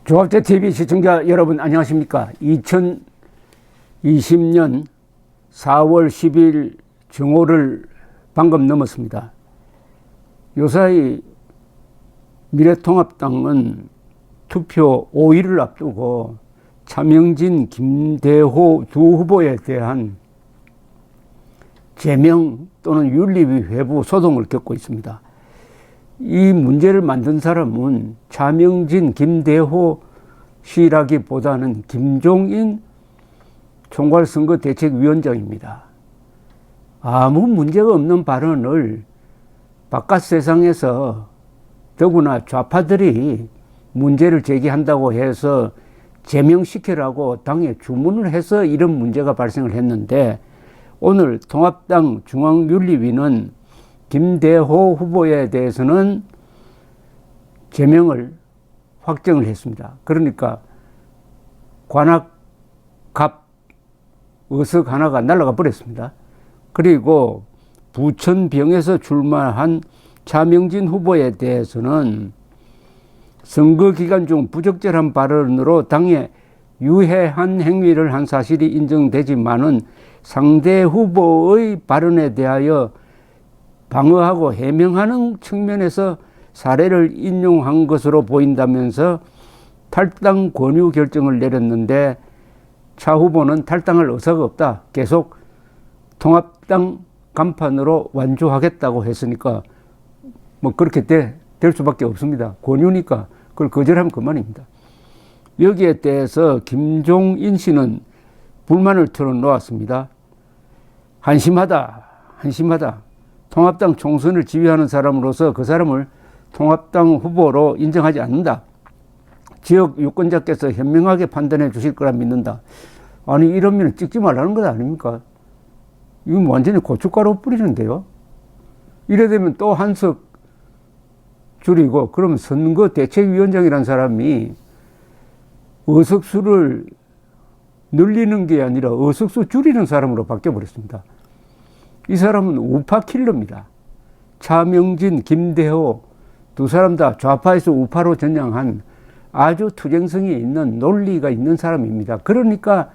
조합재 TV 시청자 여러분 안녕하십니까? 2020년 4월 10일 정오를 방금 넘었습니다. 요사이 미래통합당은 투표 5일을 앞두고 차명진, 김대호 두 후보에 대한 제명 또는 윤리위 회부 소송을 겪고 있습니다. 이 문제를 만든 사람은 차명진, 김대호 씨라기보다는 김종인 총괄선거대책위원장입니다. 아무 문제가 없는 발언을 바깥 세상에서 더구나 좌파들이 문제를 제기한다고 해서 제명시키라고 당에 주문을 해서 이런 문제가 발생을 했는데, 오늘 통합당 중앙윤리위는 김대호 후보에 대해서는 제명을 확정을 했습니다. 그러니까 관악갑 의석 하나가 날아가 버렸습니다. 그리고 부천병에서 출마한 차명진 후보에 대해서는 선거 기간 중 부적절한 발언으로 당에 유해한 행위를 한 사실이 인정되지만은 상대 후보의 발언에 대하여 방어하고 해명하는 측면에서 사례를 인용한 것으로 보인다면서 탈당 권유 결정을 내렸는데, 차 후보는 탈당할 의사가 없다, 계속 통합당 간판으로 완주하겠다고 했으니까 뭐 그렇게 될 수밖에 없습니다. 권유니까 그걸 거절하면 그만입니다. 여기에 대해서 김종인 씨는 불만을 털어놓았습니다. 한심하다. 통합당 총선을 지휘하는 사람으로서 그 사람을 통합당 후보로 인정하지 않는다. 지역 유권자께서 현명하게 판단해 주실 거라 믿는다. 아니, 이러면 찍지 말라는 것 아닙니까? 이건 완전히 고춧가루 뿌리는데요. 이래 되면 또 한석 줄이고, 그러면 선거대책위원장이라는 사람이 의석수를 늘리는 게 아니라 의석수 줄이는 사람으로 바뀌어버렸습니다. 이 사람은 우파 킬러입니다. 차명진, 김대호 두 사람 다 좌파에서 우파로 전향한 아주 투쟁성이 있는, 논리가 있는 사람입니다. 그러니까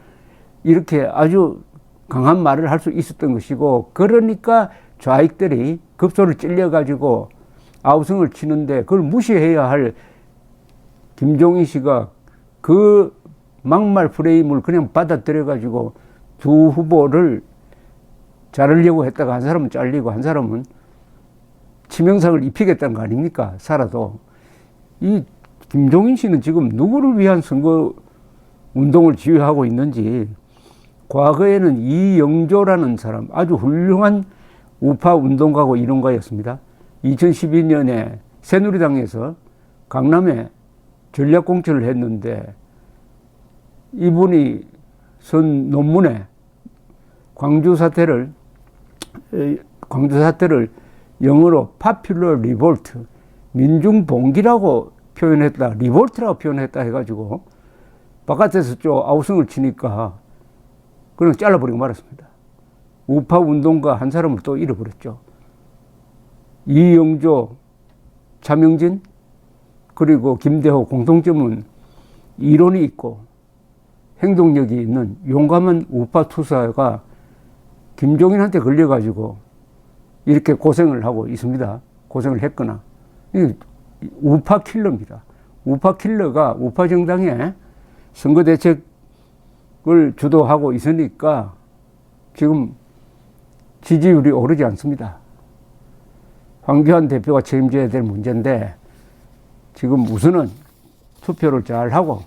이렇게 아주 강한 말을 할 수 있었던 것이고, 그러니까 좌익들이 급소를 찔려가지고 아우성을 치는데 그걸 무시해야 할 김종인 씨가 그 막말 프레임을 그냥 받아들여가지고 두 후보를 자르려고 했다가 한 사람은 잘리고 한 사람은 치명상을 입히겠다는 거 아닙니까? 살아도. 이 김종인 씨는 지금 누구를 위한 선거 운동을 지휘하고 있는지, 과거에는 이영조라는 사람, 아주 훌륭한 우파 운동가고 이론가였습니다. 2012년에 새누리당에서 강남에 전략공천을 했는데, 이분이 쓴 논문에 광주 사태를 영어로 popular revolt, 민중봉기라고 표현했다, 리볼트라고 표현했다 해가지고 바깥에서 좀 아우성을 치니까 그냥 잘라버리고 말았습니다. 우파 운동가 한 사람을 또 잃어버렸죠. 이영조, 차명진, 그리고 김대호 공통점은 이론이 있고 행동력이 있는 용감한 우파 투사가 김종인한테 걸려가지고 이렇게 고생을 하고 있습니다. 고생을 했거나. 우파 킬러입니다. 우파 킬러가 우파 정당의 선거대책을 주도하고 있으니까 지금 지지율이 오르지 않습니다. 황교안 대표가 책임져야 될 문제인데, 지금 우선은 투표를 잘 하고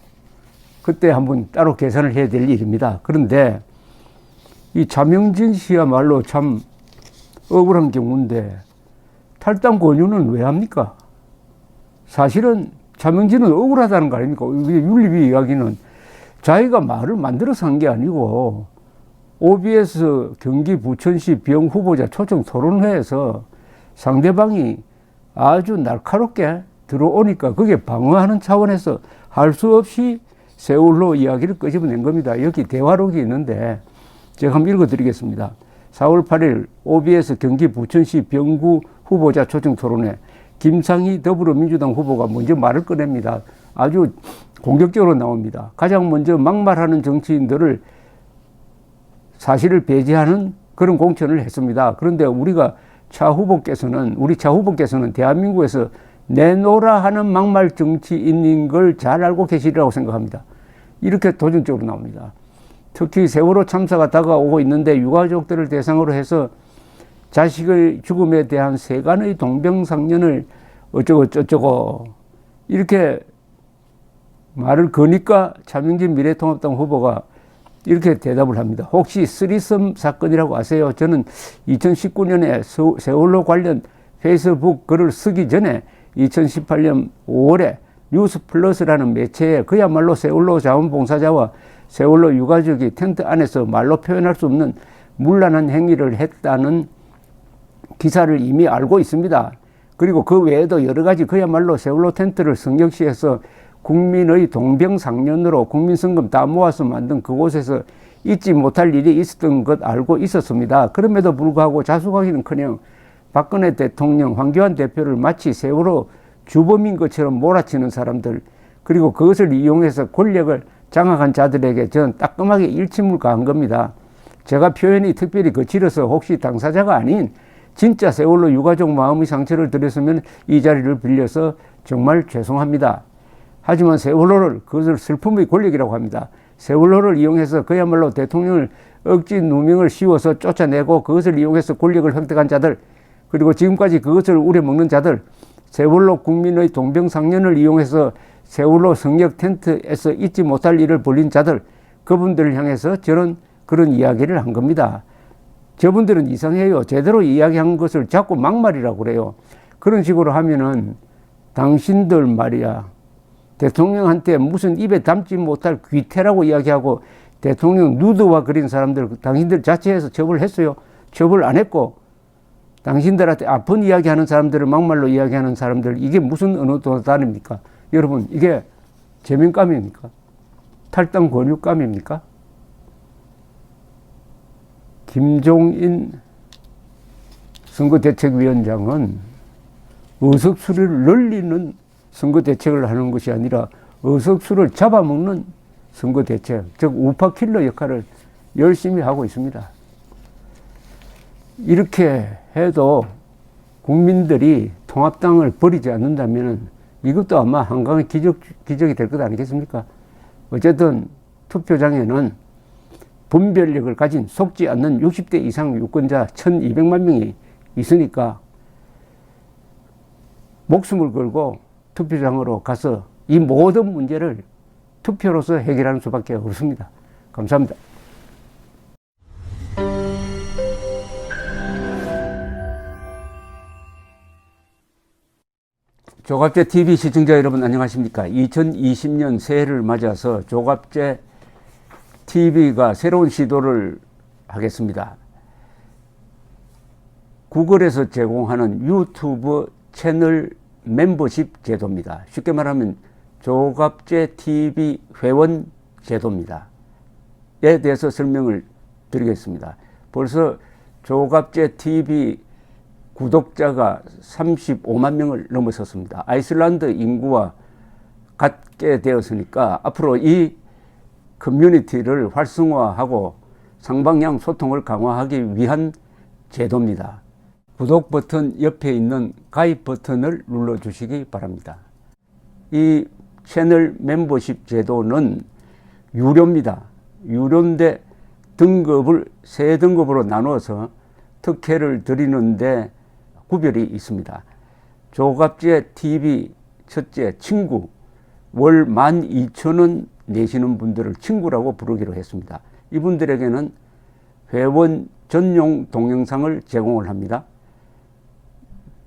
그때 한번 따로 계산을 해야 될 일입니다. 그런데 이 차명진 씨야말로 참 억울한 경우인데, 탈당 권유는 왜 합니까? 사실은 차명진은 억울하다는 거 아닙니까? 윤리위 이야기는 자기가 말을 만들어서 한 게 아니고, OBS 경기 부천시 병 후보자 초청 토론회에서 상대방이 아주 날카롭게 들어오니까 거기에 방어하는 차원에서 할 수 없이 세월로 이야기를 끄집어낸 겁니다. 여기 대화록이 있는데 제가 한번 읽어드리겠습니다. 4월 8일 OBS 경기 부천시 병구 후보자 초청 토론회, 김상희 더불어민주당 후보가 먼저 말을 꺼냅니다. 아주 공격적으로 나옵니다. 가장 먼저 막말하는 정치인들을 사실을 배제하는 그런 공천을 했습니다. 그런데 우리 차 후보께서는 대한민국에서 내노라 하는 막말 정치인인 걸 잘 알고 계시리라고 생각합니다. 이렇게 도전적으로 나옵니다. 특히 세월호 참사가 다가오고 있는데 유가족들을 대상으로 해서 자식의 죽음에 대한 세간의 동병상련을 어쩌고 이렇게 말을 거니까 차명진 미래통합당 후보가 이렇게 대답을 합니다. 혹시 쓰리썸 사건이라고 아세요? 저는 2019년에 세월호 관련 페이스북 글을 쓰기 전에 2018년 5월에 뉴스플러스라는 매체에 그야말로 세월호 자원봉사자와 세월호 유가족이 텐트 안에서 말로 표현할 수 없는 문란한 행위를 했다는 기사를 이미 알고 있습니다. 그리고 그 외에도 여러 가지 그야말로 세월호 텐트를 성역시해서 국민의 동병상련으로 국민성금 다 모아서 만든 그곳에서 잊지 못할 일이 있었던 것 알고 있었습니다. 그럼에도 불구하고 자숙하기는커녕 박근혜 대통령, 황교안 대표를 마치 세월호 주범인 것처럼 몰아치는 사람들, 그리고 그것을 이용해서 권력을 장악한 자들에게 저는 따끔하게 일침을 가한 겁니다. 제가 표현이 특별히 거칠어서 혹시 당사자가 아닌 진짜 세월호 유가족 마음의 상처를 드렸으면 이 자리를 빌려서 정말 죄송합니다. 하지만 세월호를, 그것을 슬픔의 권력이라고 합니다. 세월호를 이용해서 그야말로 대통령을 억지 누명을 씌워서 쫓아내고 그것을 이용해서 권력을 획득한 자들, 그리고 지금까지 그것을 우려먹는 자들, 세월호 국민의 동병상련을 이용해서 세월호 성역 텐트에서 잊지 못할 일을 벌린 자들, 그분들을 향해서 저는 그런 이야기를 한 겁니다. 저분들은 이상해요. 제대로 이야기한 것을 자꾸 막말이라고 그래요. 그런 식으로 하면은 당신들 말이야, 대통령한테 무슨 입에 담지 못할 귀태라고 이야기하고 대통령 누드와 그린 사람들, 당신들 자체에서 처벌했어요. 처벌 안 했고, 당신들한테 아픈 이야기하는 사람들을 막말로 이야기하는 사람들, 이게 무슨 어느 도단입니까? 여러분, 이게 제명감입니까? 탈당 권유감입니까? 김종인 선거대책위원장은 의석수를 늘리는 선거대책을 하는 것이 아니라 의석수를 잡아먹는 선거대책, 즉 우파 킬러 역할을 열심히 하고 있습니다. 이렇게 해도 국민들이 통합당을 버리지 않는다면 이것도 아마 한강의 기적이 될 것 아니겠습니까? 어쨌든 투표장에는 분별력을 가진 속지 않는 60대 이상 유권자 1200만 명이 있으니까 목숨을 걸고 투표장으로 가서 이 모든 문제를 투표로서 해결하는 수밖에 없습니다. 감사합니다. 조갑제 TV 시청자 여러분 안녕하십니까? 2020년 새해를 맞아서 조갑제 TV가 새로운 시도를 하겠습니다. 구글에서 제공하는 유튜브 채널 멤버십 제도입니다. 쉽게 말하면 조갑제 TV 회원 제도입니다. 에 대해서 설명을 드리겠습니다. 벌써 조갑제 TV 구독자가 35만 명을 넘어섰습니다. 아이슬란드 인구와 같게 되었으니까 앞으로 이 커뮤니티를 활성화하고 상방향 소통을 강화하기 위한 제도입니다. 구독 버튼 옆에 있는 가입 버튼을 눌러주시기 바랍니다. 이 채널 멤버십 제도는 유료입니다. 유료인데 등급을 세 등급으로 나누어서 특혜를 드리는데 구별이 있습니다. 조갑제 TV 첫째 친구, 월 12,000원 내시는 분들을 친구라고 부르기로 했습니다. 이분들에게는 회원 전용 동영상을 제공을 합니다.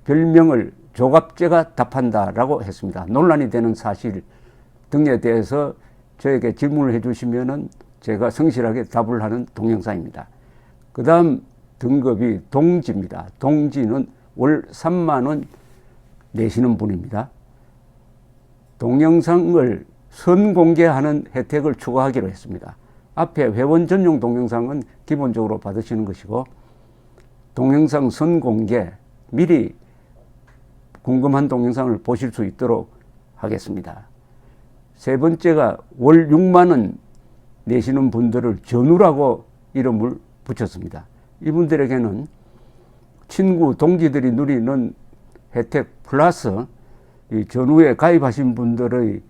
별명을 조갑제가 답한다라고 했습니다. 논란이 되는 사실 등에 대해서 저에게 질문을 해주시면은 제가 성실하게 답을 하는 동영상입니다. 그 다음 등급이 동지입니다. 동지는 월 3만 원 내시는 분입니다. 동영상을 선공개하는 혜택을 추가하기로 했습니다. 앞에 회원 전용 동영상은 기본적으로 받으시는 것이고, 동영상 선공개, 미리 궁금한 동영상을 보실 수 있도록 하겠습니다. 세 번째가 월 6만 원 내시는 분들을 전우라고 이름을 붙였습니다. 이분들에게는 친구, 동지들이 누리는 혜택 플러스 이 전우에 가입하신 분들의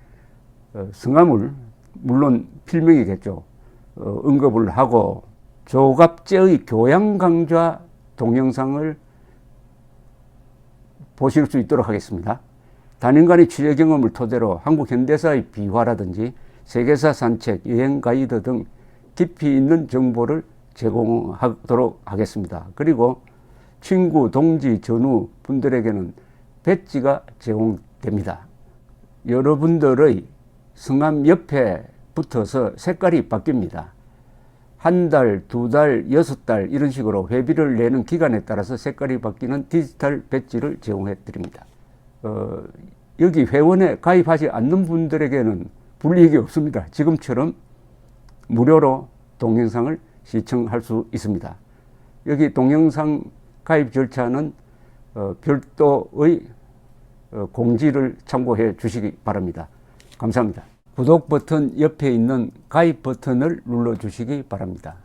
성함을 물론 필명이겠죠. 언급을 하고 조갑제의 교양 강좌 동영상을 보실 수 있도록 하겠습니다. 단연간의 취재 경험을 토대로 한국 현대사의 비화라든지 세계사 산책, 여행 가이드 등 깊이 있는 정보를 제공하도록 하겠습니다. 그리고 친구, 동지, 전우 분들에게는 배지가 제공됩니다. 여러분들의 성함 옆에 붙어서 색깔이 바뀝니다. 한 달, 두 달, 6달 이런 식으로 회비를 내는 기간에 따라서 색깔이 바뀌는 디지털 배지를 제공해 드립니다. 여기 회원에 가입하지 않는 분들에게는 불이익이 없습니다. 지금처럼 무료로 동영상을 시청할 수 있습니다. 여기 동영상 가입 절차는 별도의 공지를 참고해 주시기 바랍니다. 감사합니다. 구독 버튼 옆에 있는 가입 버튼을 눌러 주시기 바랍니다.